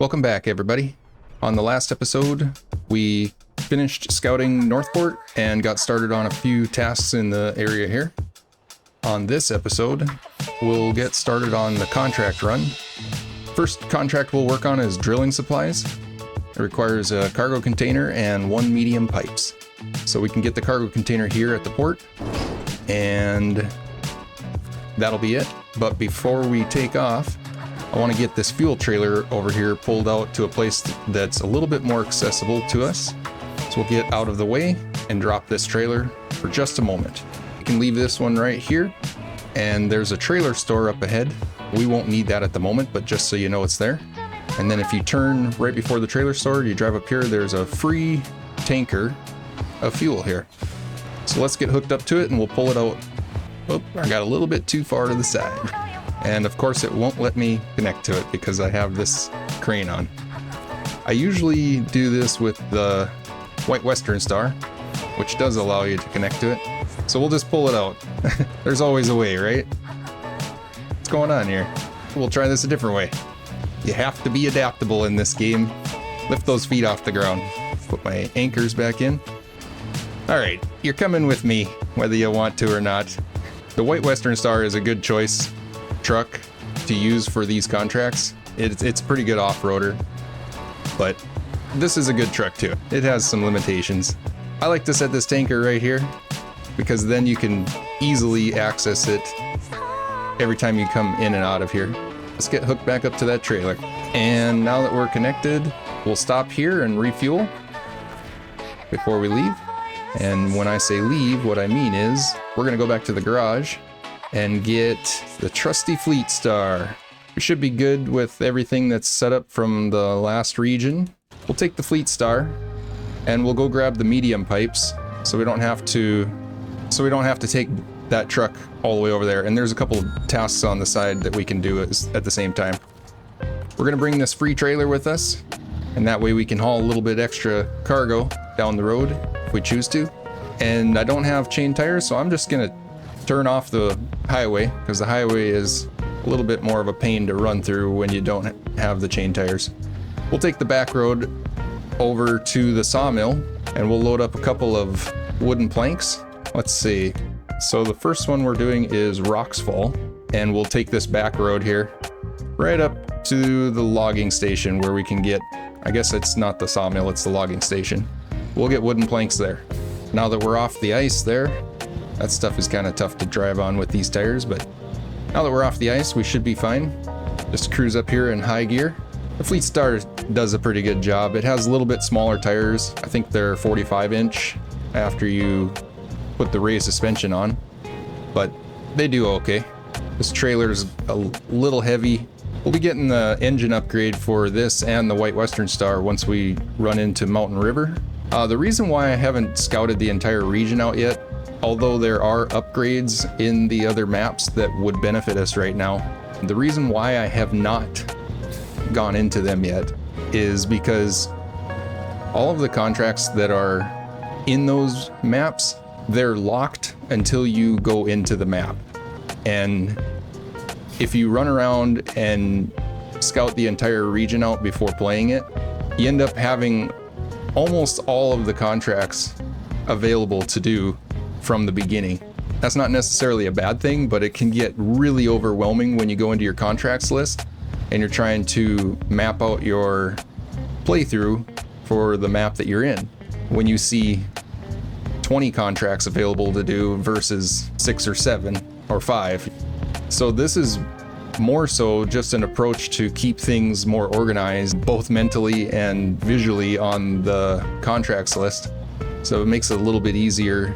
Welcome back, everybody. On the last episode, we finished scouting Northport and got started on a few tasks in the area here. On this episode, we'll get started on the contract run. First contract we'll work on is drilling supplies. It requires a cargo container and 1 medium pipes. So we can get the cargo container here at the port, and that'll be it. But before we take off, I want to get this fuel trailer over here pulled out to a place that's a little bit more accessible to us. So we'll get out of the way and drop this trailer for just a moment. You can leave this one right here, and there's a trailer store up ahead. We won't need that at the moment, but just so you know it's there. And then if you turn right before the trailer store, you drive up here, there's a free tanker of fuel here. So let's get hooked up to it and we'll pull it out. Oh, I got a little bit too far to the side. And of course it won't let me connect to it because I have this crane on. I usually do this with the White Western Star, which does allow you to connect to it. So we'll just pull it out. There's always a way, right? What's going on here? We'll try this a different way. You have to be adaptable in this game. Lift those feet off the ground. Put my anchors back in. All right, you're coming with me, whether you want to or not. The White Western Star is a good choice truck to use for these contracts. It's a pretty good off-roader, but this is a good truck too. It has some limitations. I like to set this tanker right here because then you can easily access it every time you come in and out of here. Let's get hooked back up to that trailer. And now that we're connected, we'll stop here and refuel before we leave. And when I say leave, what I mean is we're gonna go back to the garage and get the trusty Fleet Star. We should be good with everything that's set up from the last region. We'll take the Fleet Star and we'll go grab the medium pipes so we don't have to take that truck all the way over there. And there's a couple of tasks on the side that we can do at the same time. We're gonna bring this free trailer with us, and that way we can haul a little bit extra cargo down the road if we choose to. And I don't have chain tires, so I'm just gonna turn off the highway because the highway is a little bit more of a pain to run through when you don't have the chain tires. We'll take the back road over to the sawmill and we'll load up a couple of wooden planks. Let's see. So the first one we're doing is Roxfall, and we'll take this back road here right up to the logging station where we can get, I guess it's not the sawmill, it's the logging station. We'll get wooden planks there. Now that we're off the ice there, that stuff is kind of tough to drive on with these tires, but now that we're off the ice, we should be fine. Just cruise up here in high gear. The Fleet Star does a pretty good job. It has a little bit smaller tires. I think they're 45-inch after you put the raised suspension on, but they do okay. This trailer's a little heavy. We'll be getting the engine upgrade for this and the White Western Star once we run into Mountain River. The reason why I haven't scouted the entire region out yet, although there are upgrades in the other maps that would benefit us right now, the reason why I have not gone into them yet is because all of the contracts that are in those maps, they're locked until you go into the map. And if you run around and scout the entire region out before playing it, you end up having almost all of the contracts available to do from the beginning. That's not necessarily a bad thing, but it can get really overwhelming when you go into your contracts list and you're trying to map out your playthrough for the map that you're in. When you see 20 contracts available to do versus 6 or 7 or 5. So this is more so just an approach to keep things more organized, both mentally and visually on the contracts list. So it makes it a little bit easier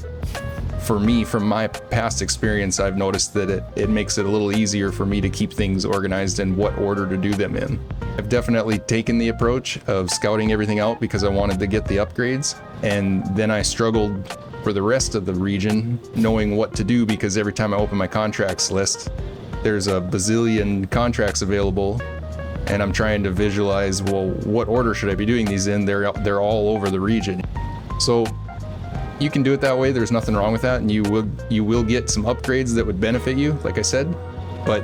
for me. From my past experience, I've noticed that it makes it a little easier for me to keep things organized and what order to do them in. I've definitely taken the approach of scouting everything out because I wanted to get the upgrades, and then I struggled for the rest of the region knowing what to do because every time I open my contracts list, there's a bazillion contracts available, and I'm trying to visualize, well, what order should I be doing these in? They're all over the region. So you can do it that way. There's nothing wrong with that, and you will get some upgrades that would benefit you, like I said, but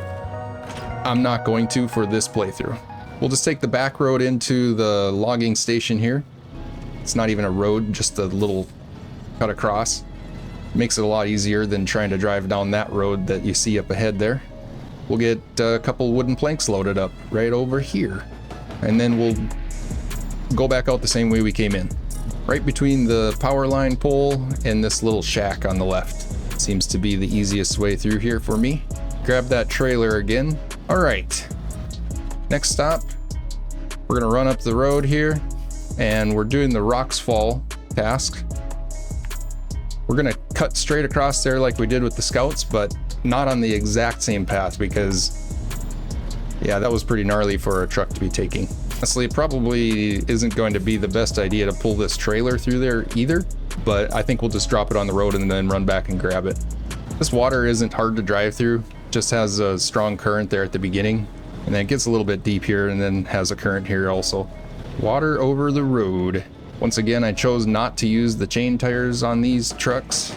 I'm not going to for this playthrough. We'll just take the back road into the logging station here. It's not even a road, just a little cut across. Makes it a lot easier than trying to drive down that road that you see up ahead there. We'll get a couple wooden planks loaded up right over here. And then we'll go back out the same way we came in. Right between the power line pole and this little shack on the left. Seems to be the easiest way through here for me. Grab that trailer again. All right. Next stop, we're gonna run up the road here and we're doing the Rocks Fall task. We're gonna cut straight across there like we did with the scouts, but not on the exact same path because, yeah, that was pretty gnarly for a truck to be taking. Honestly, it probably isn't going to be the best idea to pull this trailer through there either, but I think we'll just drop it on the road and then run back and grab it. This water isn't hard to drive through, just has a strong current there at the beginning, and then it gets a little bit deep here and then has a current here also. Water over the road. Once again, I chose not to use the chain tires on these trucks.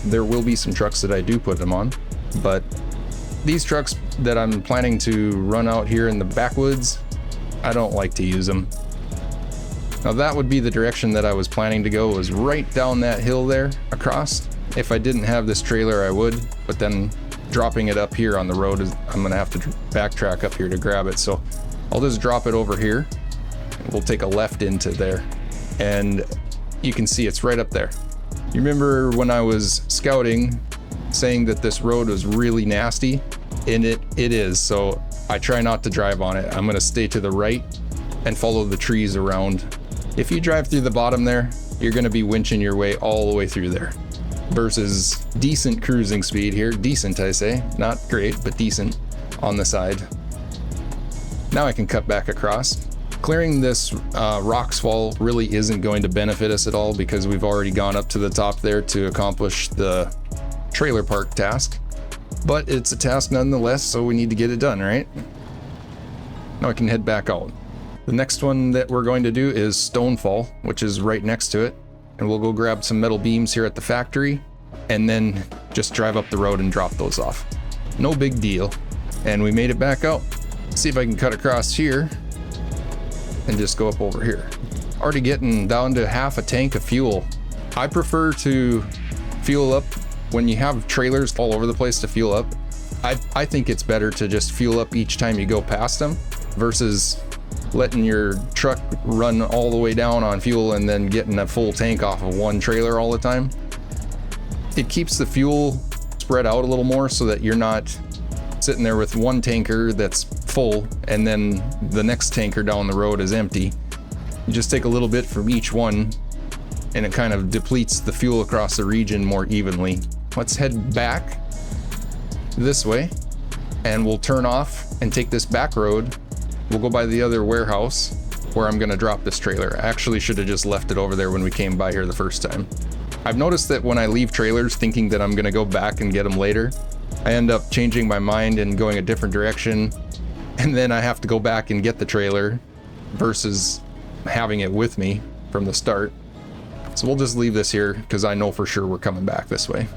There will be some trucks that I do put them on, but these trucks that I'm planning to run out here in the backwoods, I don't like to use them. Now that would be the direction that I was planning to go, was right down that hill there across. If I didn't have this trailer, I would, but then dropping it up here on the road, I'm gonna have to backtrack up here to grab it. So I'll just drop it over here. We'll take a left into there. And you can see it's right up there. You remember when I was scouting saying that this road was really nasty, and it is, so I try not to drive on it. I'm gonna stay to the right and follow the trees around. If you drive through the bottom there, you're gonna be winching your way all the way through there versus decent cruising speed here. Decent, I say, not great, but decent on the side. Now I can cut back across. Clearing this Rocks Fall really isn't going to benefit us at all because we've already gone up to the top there to accomplish the trailer park task. But it's a task nonetheless, so we need to get it done, right? Now I can head back out. The next one that we're going to do is Stonefall, which is right next to it. And we'll go grab some metal beams here at the factory and then just drive up the road and drop those off. No big deal. And we made it back out. See if I can cut across here and just go up over here. Already getting down to half a tank of fuel. I prefer to fuel up when you have trailers all over the place to fuel up. I think it's better to just fuel up each time you go past them versus letting your truck run all the way down on fuel and then getting a full tank off of one trailer all the time. It keeps the fuel spread out a little more so that you're not sitting there with one tanker that's full and then the next tanker down the road is empty. You just take a little bit from each one and it kind of depletes the fuel across the region more evenly. Let's head back this way and we'll turn off and take this back road. We'll go by the other warehouse where I'm gonna drop this trailer. I actually should have just left it over there when we came by here the first time. I've noticed that when I leave trailers thinking that I'm gonna go back and get them later, I end up changing my mind and going a different direction, and then I have to go back and get the trailer versus having it with me from the start. So we'll just leave this here because I know for sure we're coming back this way.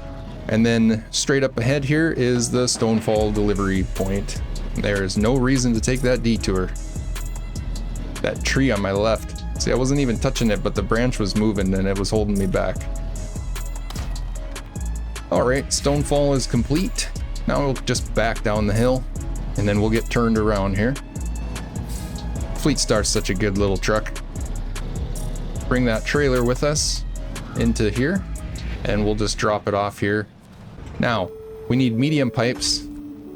And then straight up ahead here is the Stonefall delivery point. There is no reason to take that detour. That tree on my left. See, I wasn't even touching it, but the branch was moving and it was holding me back. All right, Stonefall is complete. Now we'll just back down the hill and then we'll get turned around here. Fleet Star's such a good little truck. Bring that trailer with us into here and we'll just drop it off here. Now, we need medium pipes.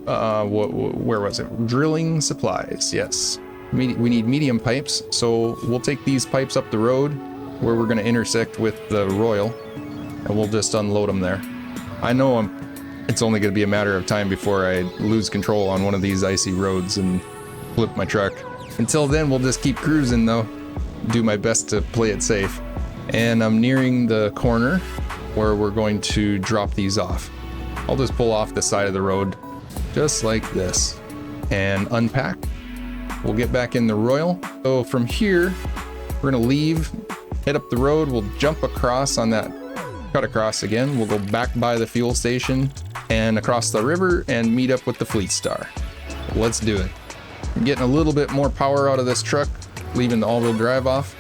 Where was it? Drilling supplies, yes. We need medium pipes, so we'll take these pipes up the road where we're gonna intersect with the Royal and we'll just unload them there. I know it's only gonna be a matter of time before I lose control on one of these icy roads and flip my truck. Until then, we'll just keep cruising though. Do my best to play it safe. And I'm nearing the corner where we're going to drop these off. I'll just pull off the side of the road just like this and unpack. We'll get back in the Royal. So from here, we're gonna leave, head up the road. We'll jump across on that, cut across again. We'll go back by the fuel station and across the river and meet up with the Fleet Star. Let's do it. I'm getting a little bit more power out of this truck, leaving the all-wheel drive off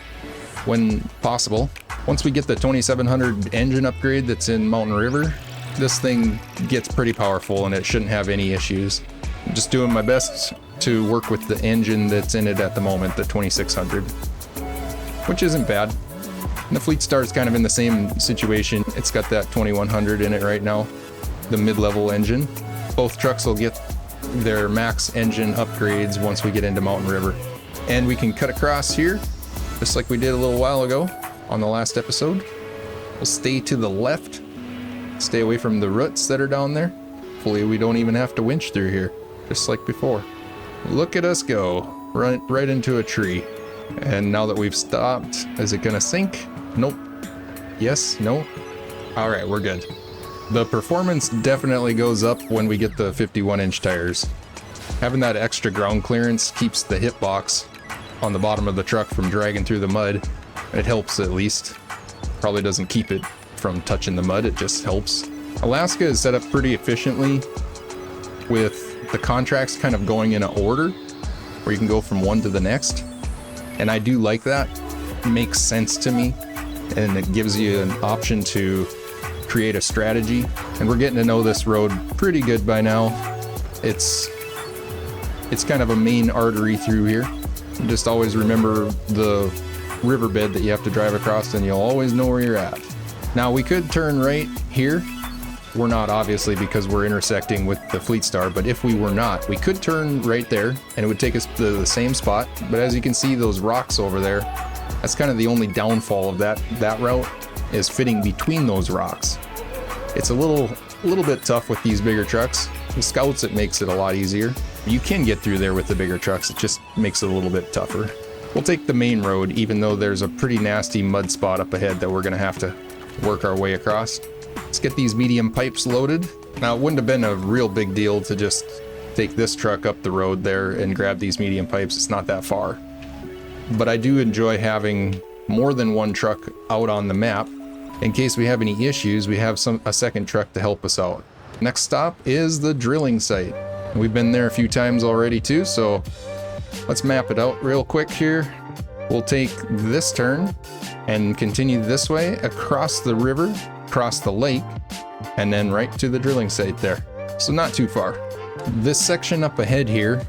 when possible. Once we get the 2700 engine upgrade that's in Mountain River, this thing gets pretty powerful and it shouldn't have any issues. I'm just doing my best to work with the engine that's in it at the moment, the 2600, which isn't bad. And the Fleet Star is kind of in the same situation. It's got that 2100 in it right now, the mid-level engine. Both trucks will get their max engine upgrades once we get into Mountain River. And we can cut across here, just like we did a little while ago on the last episode. We'll stay to the left, stay away from the roots that are down there. Hopefully we don't even have to winch through here, just like before. Look at us go, right into a tree. And now that we've stopped, is it gonna sink? Nope. Yes, no. All right, we're good. The performance definitely goes up when we get the 51-inch tires. Having that extra ground clearance keeps the hitbox on the bottom of the truck from dragging through the mud. It helps at least. Probably doesn't keep it from touching the mud, it just helps. Alaska is set up pretty efficiently with the contracts kind of going in an order where you can go from one to the next. And I do like that. It makes sense to me. And it gives you an option to create a strategy. And we're getting to know this road pretty good by now. It's kind of a main artery through here. Just always remember the riverbed that you have to drive across and you'll always know where you're at. Now we could turn right here. We're not, obviously, because we're intersecting with the Fleet Star, but if we were not, we could turn right there and it would take us to the same spot. But as you can see, those rocks over there, that's kind of the only downfall of that route, is fitting between those rocks. It's a little bit tough with these bigger trucks. The Scouts, it makes it a lot easier. You can get through there with the bigger trucks, it just makes it a little bit tougher. We'll take the main road, even though there's a pretty nasty mud spot up ahead that we're gonna have to work our way across. Let's get these medium pipes loaded. Now, it wouldn't have been a real big deal to just take this truck up the road there and grab these medium pipes. It's not that far. But I do enjoy having more than one truck out on the map. In case we have any issues, we have a second truck to help us out. Next stop is the drilling site. We've been there a few times already too, so let's map it out real quick here. We'll take this turn and continue this way across the river, across the lake, and then right to the drilling site there. So not too far. This section up ahead here,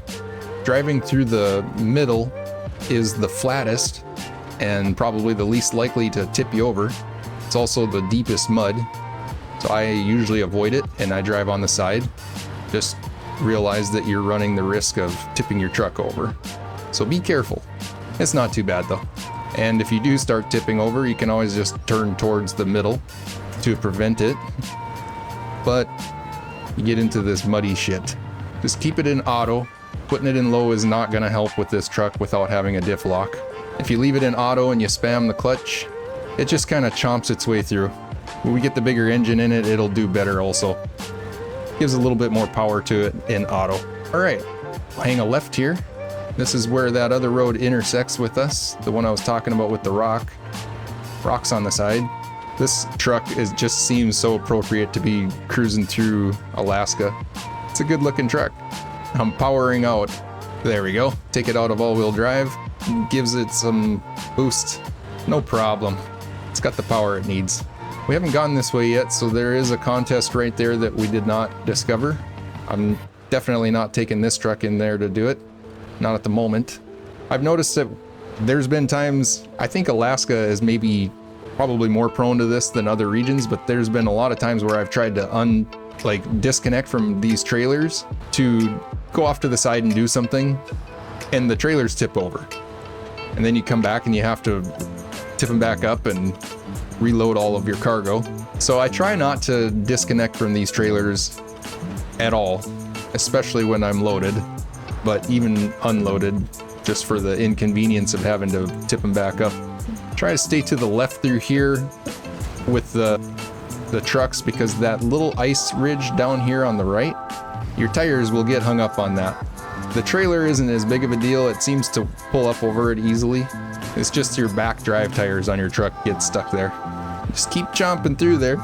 driving through the middle, is the flattest and probably the least likely to tip you over. It's also the deepest mud, so I usually avoid it and I drive on the side. Just realize that you're running the risk of tipping your truck over, so be careful. It's not too bad though. And if you do start tipping over, you can always just turn towards the middle to prevent it. But you get into this muddy shit, just keep it in auto. Putting it in low is not going to help with this truck without having a diff lock. If you leave it in auto and you spam the clutch, it just kind of chomps its way through. When we get the bigger engine in it, it'll do better also. Gives a little bit more power to it in auto. All right, I'll hang a left here. This is where that other road intersects with us, the one I was talking about with the rocks on the side. This truck just seems so appropriate to be cruising through Alaska. It's a good looking truck. I'm powering out. There we go. Take it out of all-wheel drive. Gives it some boost. No problem. It's got the power it needs. We haven't gone this way yet, so there is a contest right there that we did not discover. I'm definitely not taking this truck in there to do it. Not at the moment. I've noticed that there's been times, I think Alaska is probably more prone to this than other regions, but there's been a lot of times where I've tried to disconnect from these trailers to go off to the side and do something, and the trailers tip over. And then you come back and you have to tip them back up and reload all of your cargo. So I try not to disconnect from these trailers at all, especially when I'm loaded, but even unloaded, just for the inconvenience of having to tip them back up. Try to stay to the left through here with the trucks, because that little ice ridge down here on the right, your tires will get hung up on that. The trailer isn't as big of a deal. It seems to pull up over it easily. It's just your back drive tires on your truck get stuck there. Just keep chomping through there.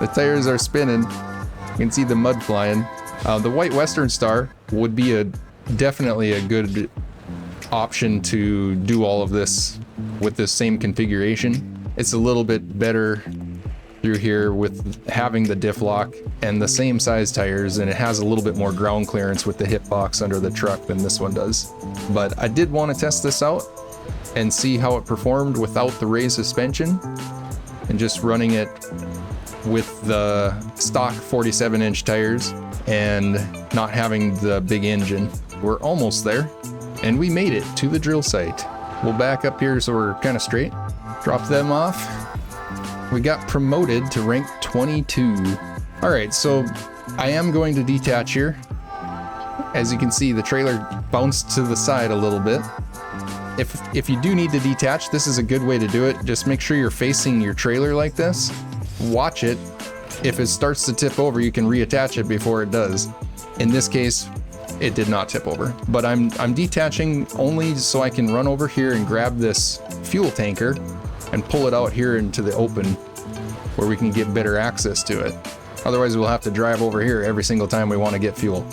The tires are spinning. You can see the mud flying. The white Western Star would be a definitely a good option to do all of this with this same configuration. It's a little bit better through here with having the diff lock and the same size tires, and it has a little bit more ground clearance with the hip box under the truck than this one does. But I did want to test this out and see how it performed without the raised suspension and just running it with the stock 47-inch tires and not having the big engine. We're almost there, and we made it to the drill site. We'll back up here so we're kind of straight. Drop them off. We got promoted to rank 22. All right, so I am going to detach here. As you can see, the trailer bounced to the side a little bit. If you do need to detach, this is a good way to do it. Just make sure you're facing your trailer like this. Watch it. If it starts to tip over, you can reattach it before it does. In this case, it did not tip over. But I'm detaching only so I can run over here and grab this fuel tanker and pull it out here into the open where we can get better access to it. Otherwise, we'll have to drive over here every single time we want to get fuel.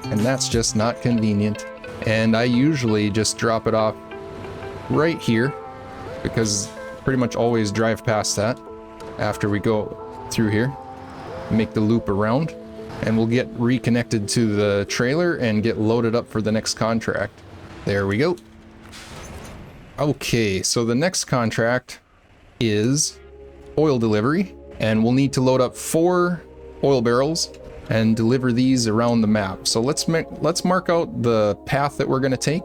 And that's just not convenient. And I usually just drop it off right here because pretty much always drive past that after we go through here, make the loop around, and we'll get reconnected to the trailer and get loaded up for the next contract. There we go. Okay, so the next contract is oil delivery, and we'll need to load up 4 oil barrels and deliver these around the map. So let's mark out the path that we're going to take.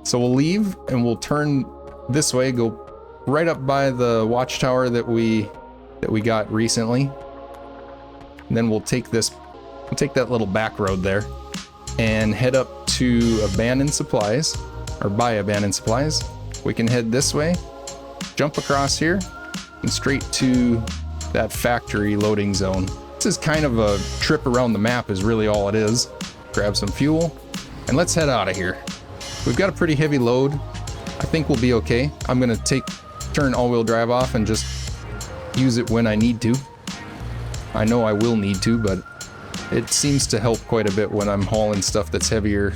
So we'll leave and we'll turn this way, go right up by the watchtower that we got recently. And then we'll take that little back road there and head up to abandoned supplies, or by abandoned supplies. We can head this way, jump across here, and straight to that factory loading zone. This is kind of a trip around the map is really all it is. Grab some fuel, and let's head out of here. We've got a pretty heavy load. I think we'll be okay. I'm gonna turn all-wheel drive off and just use it when I need to. I know I will need to, but it seems to help quite a bit when I'm hauling stuff that's heavier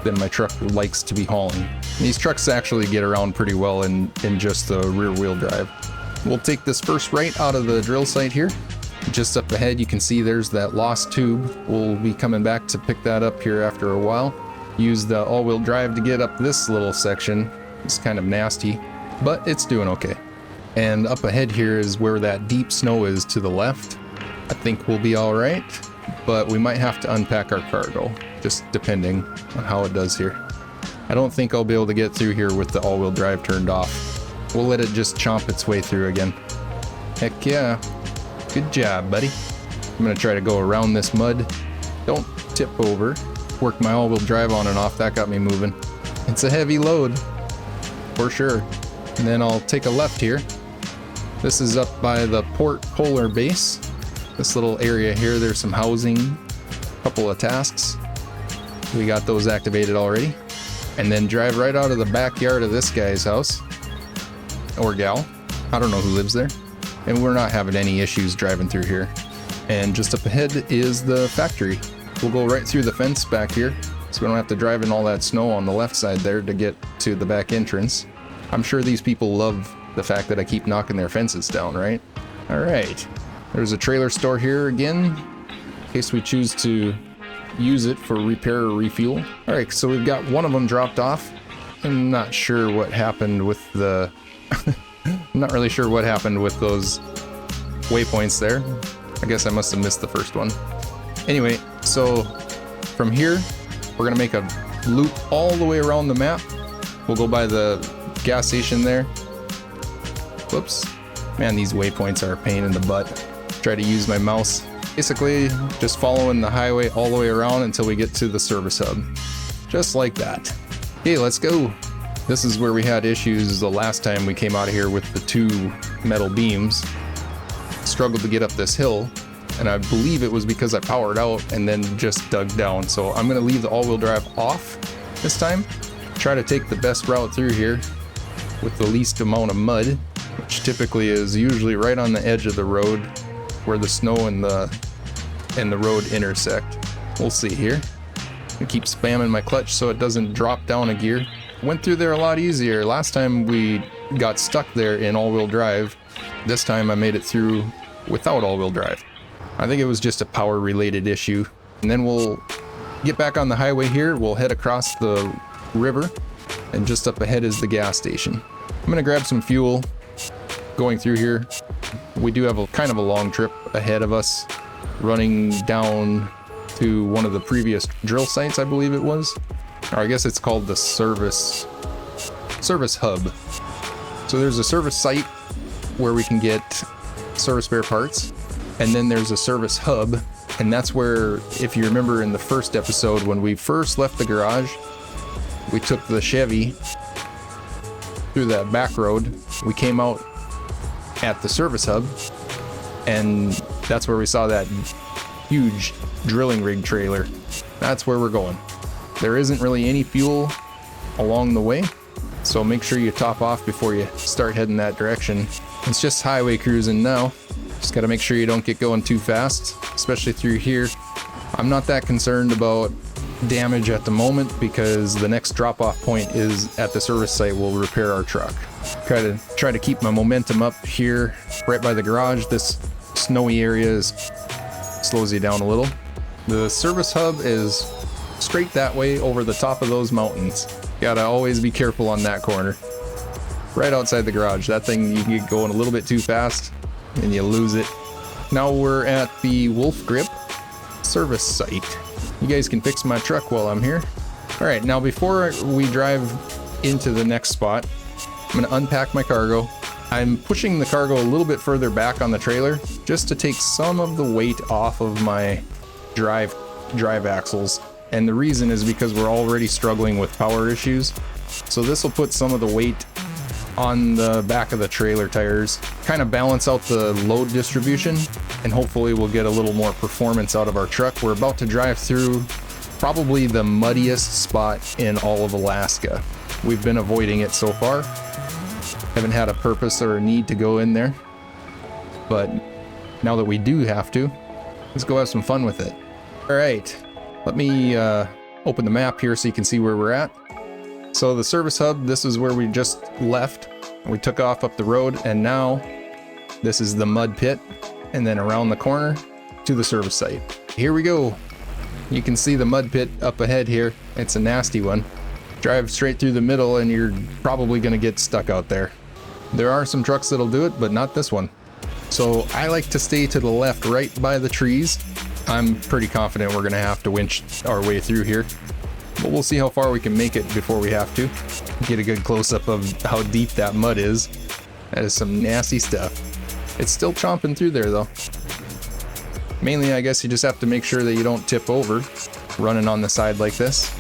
than my truck likes to be hauling. These trucks actually get around pretty well in just the rear wheel drive. We'll take this first right out of the drill site here. Just up ahead you can see there's that lost tube. We'll be coming back to pick that up here after a while. Use the all-wheel drive to get up this little section. It's kind of nasty, but it's doing okay. And up ahead here is where that deep snow is to the left. I think we'll be all right, but we might have to unpack our cargo, just depending on how it does here. I don't think I'll be able to get through here with the all-wheel drive turned off. We'll let it just chomp its way through again. Heck yeah. Good job, buddy. I'm gonna try to go around this mud. Don't tip over. Work my all-wheel drive on and off. That got me moving. It's a heavy load, for sure. And then I'll take a left here. This is up by the Port Polar base. This little area here, there's some housing, a couple of tasks. We got those activated already. And then drive right out of the backyard of this guy's house. Or gal. I don't know who lives there. And we're not having any issues driving through here. And just up ahead is the factory. We'll go right through the fence back here, so we don't have to drive in all that snow on the left side there to get to the back entrance. I'm sure these people love the fact that I keep knocking their fences down, right? All right. There's a trailer store here again, in case we choose to use it for repair or refuel. All right, so we've got one of them dropped off. I'm not sure what happened with the... I'm not really sure what happened with those waypoints there. I guess I must have missed the first one. Anyway, so from here, we're gonna make a loop all the way around the map. We'll go by the gas station there. Whoops. Man, these waypoints are a pain in the butt. Try to use my mouse. Basically, just following the highway all the way around until we get to the service hub. Just like that. Okay, let's go. This is where we had issues the last time we came out of here with the 2 metal beams. Struggled to get up this hill, and I believe it was because I powered out and then just dug down. So I'm gonna leave the all-wheel drive off this time. Try to take the best route through here with the least amount of mud, which typically is usually right on the edge of the road where the snow and the road intersect. We'll see here. I keep spamming my clutch so it doesn't drop down a gear. Went through there a lot easier. Last time we got stuck there in all-wheel drive. This time I made it through without all-wheel drive. I think it was just a power-related issue. And then we'll get back on the highway here. We'll head across the river, and just up ahead is the gas station. I'm gonna grab some fuel going through here. We do have a kind of a long trip ahead of us, running down to one of the previous drill sites, I believe it was. Or I guess it's called the service hub. So there's a service site where we can get service spare parts, and then there's a service hub, and that's where, if you remember in the first episode when we first left the garage, we took the Chevy through that back road. We came out at the service hub, and that's where we saw that huge drilling rig trailer. That's where we're going. There isn't really any fuel along the way, so make sure you top off before you start heading that direction. It's just highway cruising now. Just gotta make sure you don't get going too fast, especially through here. I'm not that concerned about damage at the moment because the next drop-off point is at the service site. We'll repair our truck. Try to keep my momentum up here right by the garage. This snowy area slows you down a little. The service hub is straight that way over the top of those mountains. Gotta always be careful on that corner. Right outside the garage. That thing, you get going a little bit too fast and you lose it. Now we're at the Wolf Grip service site. You guys can fix my truck while I'm here. All right, now before we drive into the next spot, I'm gonna unpack my cargo. I'm pushing the cargo a little bit further back on the trailer just to take some of the weight off of my drive axles. And the reason is because we're already struggling with power issues. So this will put some of the weight on the back of the trailer tires, kind of balance out the load distribution, and hopefully we'll get a little more performance out of our truck. We're about to drive through probably the muddiest spot in all of Alaska. We've been avoiding it so far. Haven't had a purpose or a need to go in there, but now that we do have to, let's go have some fun with it. All right, let me open the map here so you can see where we're at. So the service hub, this is where we just left. We took off up the road, and now this is the mud pit, and then around the corner to the service site. Here we go. You can see the mud pit up ahead here. It's a nasty one. Drive straight through the middle and you're probably gonna get stuck out there. There are some trucks that'll do it, but not this one. So I like to stay to the left, right by the trees. I'm pretty confident we're gonna have to winch our way through here, but we'll see how far we can make it before we have to. Get a good close-up of how deep that mud is. That is some nasty stuff. It's still chomping through there though. Mainly, I guess you just have to make sure that you don't tip over running on the side like this,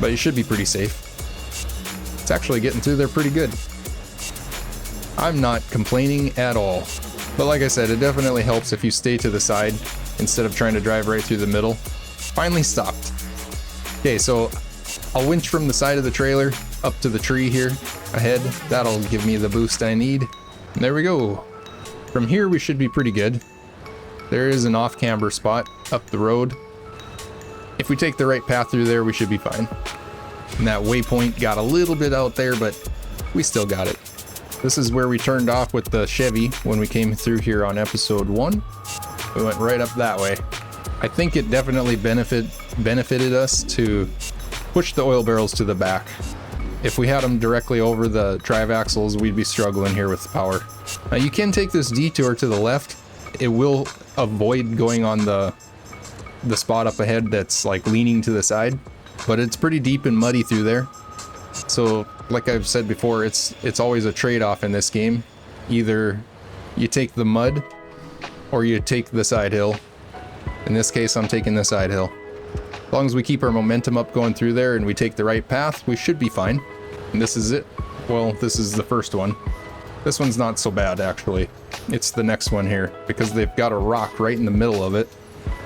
but you should be pretty safe. It's actually getting through there pretty good. I'm not complaining at all. But like I said, it definitely helps if you stay to the side instead of trying to drive right through the middle. Finally stopped. Okay, so I'll winch from the side of the trailer up to the tree here ahead. That'll give me the boost I need. And there we go. From here we should be pretty good. There is an off-camber spot up the road. If we take the right path through there, we should be fine. And that waypoint got a little bit out there, but we still got it. This is where we turned off with the Chevy when we came through here on episode 1. We went right up that way. I think it definitely benefited us to push the oil barrels to the back. If we had them directly over the drive axles, we'd be struggling here with the power. Now you can take this detour to the left. It will avoid going on the spot up ahead that's like leaning to the side, but it's pretty deep and muddy through there. So like I've said before, it's always a trade-off in this game. Either you take the mud or you take the side hill. In this case, I'm taking the side hill. As long as we keep our momentum up going through there and we take the right path, we should be fine. And this is it. Well, this is the first one. This one's not so bad, actually. It's the next one here, because they've got a rock right in the middle of it.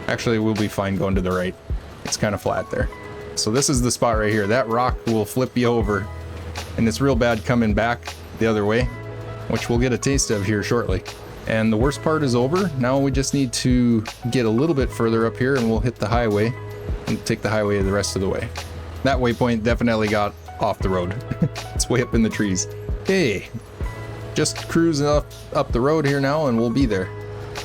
Actually, we'll be fine going to the right. It's kind of flat there. So this is the spot right here. That rock will flip you over, and it's real bad coming back the other way, which we'll get a taste of here shortly. And the worst part is over. Now we just need to get a little bit further up here and we'll hit the highway. and take the highway the rest of the way. That waypoint definitely got off the road. It's way up in the trees. Hey, just cruising up the road here now and we'll be there.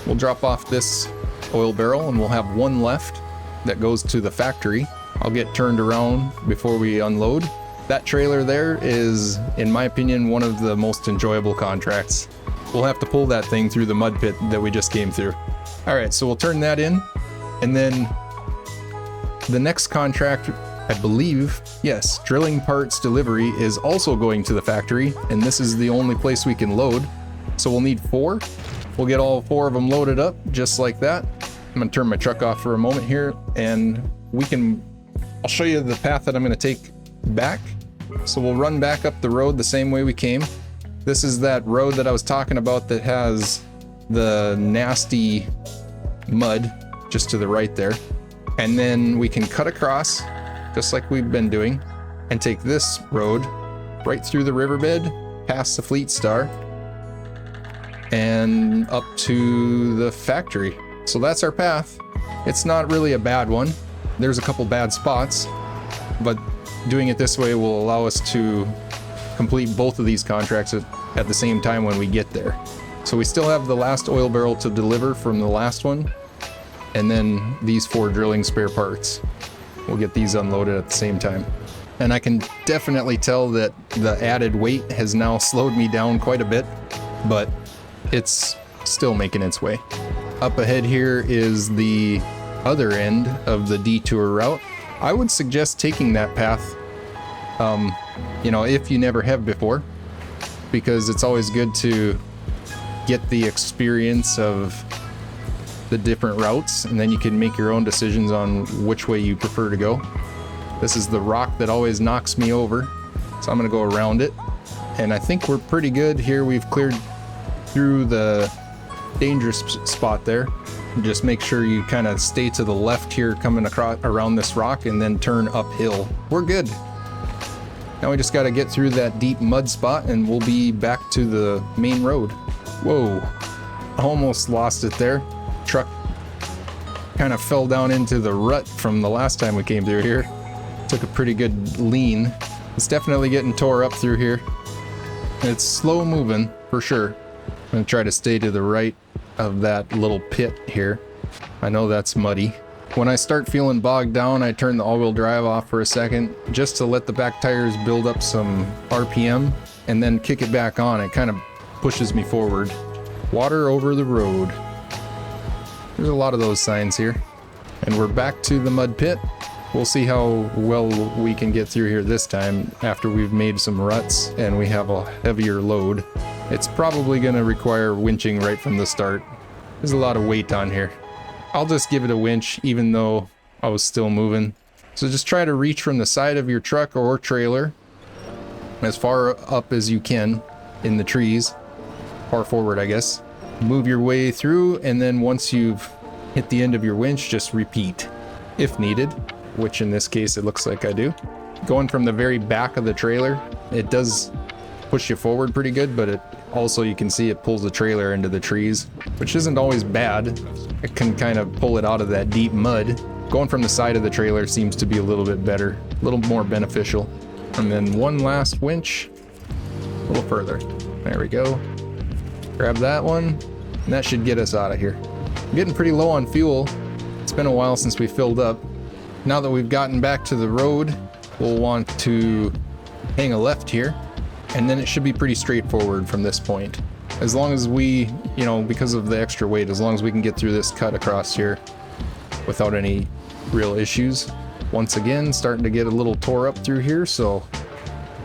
We'll drop off this oil barrel and we'll have one left that goes to the factory. I'll get turned around before we unload. That trailer there is, in my opinion, one of the most enjoyable contracts. We'll have to pull that thing through the mud pit that we just came through. All right, so we'll turn that in, and then the next contract, I believe, yes, drilling parts delivery is also going to the factory, and this is the only place we can load. So we'll need 4. We'll get all 4 of them loaded up just like that. I'm gonna turn my truck off for a moment here, and I'll show you the path that I'm gonna take back. So we'll run back up the road the same way we came. This is that road that I was talking about that has the nasty mud just to the right there. And then we can cut across, just like we've been doing, and take this road right through the riverbed, past the Fleet Star, and up to the factory. So that's our path. It's not really a bad one. There's a couple bad spots, but doing it this way will allow us to complete both of these contracts at the same time when we get there. So we still have the last oil barrel to deliver from the last one, and then these 4 drilling spare parts. We'll get these unloaded at the same time. And I can definitely tell that the added weight has now slowed me down quite a bit, but it's still making its way. Up ahead here is the other end of the detour route. I would suggest taking that path, if you never have before, because it's always good to get the experience of the different routes, and then you can make your own decisions on which way you prefer to go. This is the rock that always knocks me over, so I'm gonna go around it, and I think we're pretty good here. We've cleared through the dangerous spot there. Just make sure you kind of stay to the left here coming across around this rock and then turn uphill. We're good. Now we just got to get through that deep mud spot and we'll be back to the main road. Whoa, almost lost it there. Truck kind of fell down into the rut from the last time we came through here. Took a pretty good lean. It's definitely getting tore up through here. It's slow moving for sure. I'm gonna try to stay to the right of that little pit here. I know that's muddy. When I start feeling bogged down, I turn the all-wheel drive off for a second just to let the back tires build up some RPM and then kick it back on. It kind of pushes me forward. Water over the road. There's a lot of those signs here. And we're back to the mud pit. We'll see how well we can get through here this time after we've made some ruts and we have a heavier load. It's probably going to require winching right from the start. There's a lot of weight on here. I'll just give it a winch even though I was still moving. So just try to reach from the side of your truck or trailer as far up as you can in the trees. Far forward, I guess. Move your way through, and then once you've hit the end of your winch, just repeat if needed, which in this case it looks like I do. Going from the very back of the trailer, it does push you forward pretty good, but it also, you can see it pulls the trailer into the trees, which isn't always bad. It can kind of pull it out of that deep mud. Going from the side of the trailer seems to be a little bit better, a little more beneficial. And then one last winch, a little further. There we go. Grab that one, and that should get us out of here. I'm getting pretty low on fuel. It's been a while since we filled up. Now that we've gotten back to the road, we'll want to hang a left here, and then it should be pretty straightforward from this point. As long as we, because of the extra weight, as long as we can get through this cut across here without any real issues. Once again, starting to get a little tore up through here, so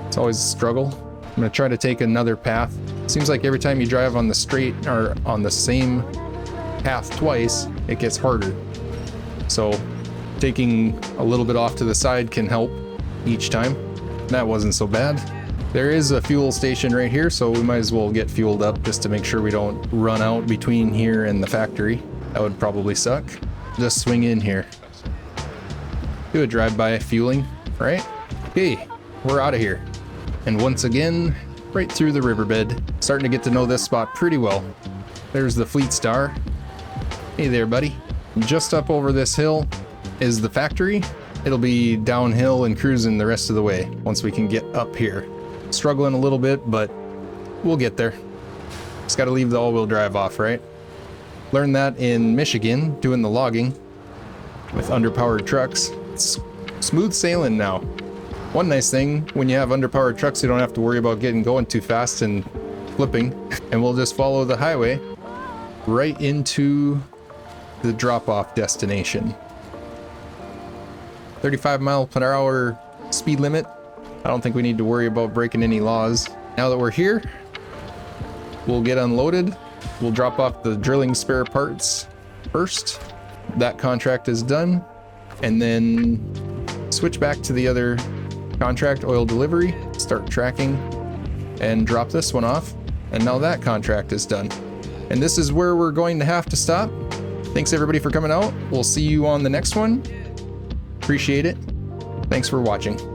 it's always a struggle. I'm gonna try to take another path. Seems like every time you drive on the straight or on the same path twice, it gets harder. So taking a little bit off to the side can help each time. That wasn't so bad. There is a fuel station right here, so we might as well get fueled up just to make sure we don't run out between here and the factory. That would probably suck. Just swing in here. Do a drive-by fueling, right? Okay, we're out of here. And once again, right through the riverbed. Starting to get to know this spot pretty well. There's the Fleet Star. Hey there, buddy. Just up over this hill, is the factory. It'll be downhill and cruising the rest of the way once we can get up here. Struggling a little bit, but we'll get there. Just got to leave the all-wheel drive off, right? Learned that in Michigan, doing the logging with underpowered trucks. It's smooth sailing now. One nice thing, when you have underpowered trucks, you don't have to worry about getting going too fast and flipping, and we'll just follow the highway right into the drop-off destination. 35-mile-per-hour speed limit. I don't think we need to worry about breaking any laws. Now that we're here, we'll get unloaded. We'll drop off the drilling spare parts first. That contract is done. And then switch back to the other contract, oil delivery, start tracking, and drop this one off. And now that contract is done. And this is where we're going to have to stop. Thanks everybody for coming out. We'll see you on the next one. Appreciate it. Thanks for watching.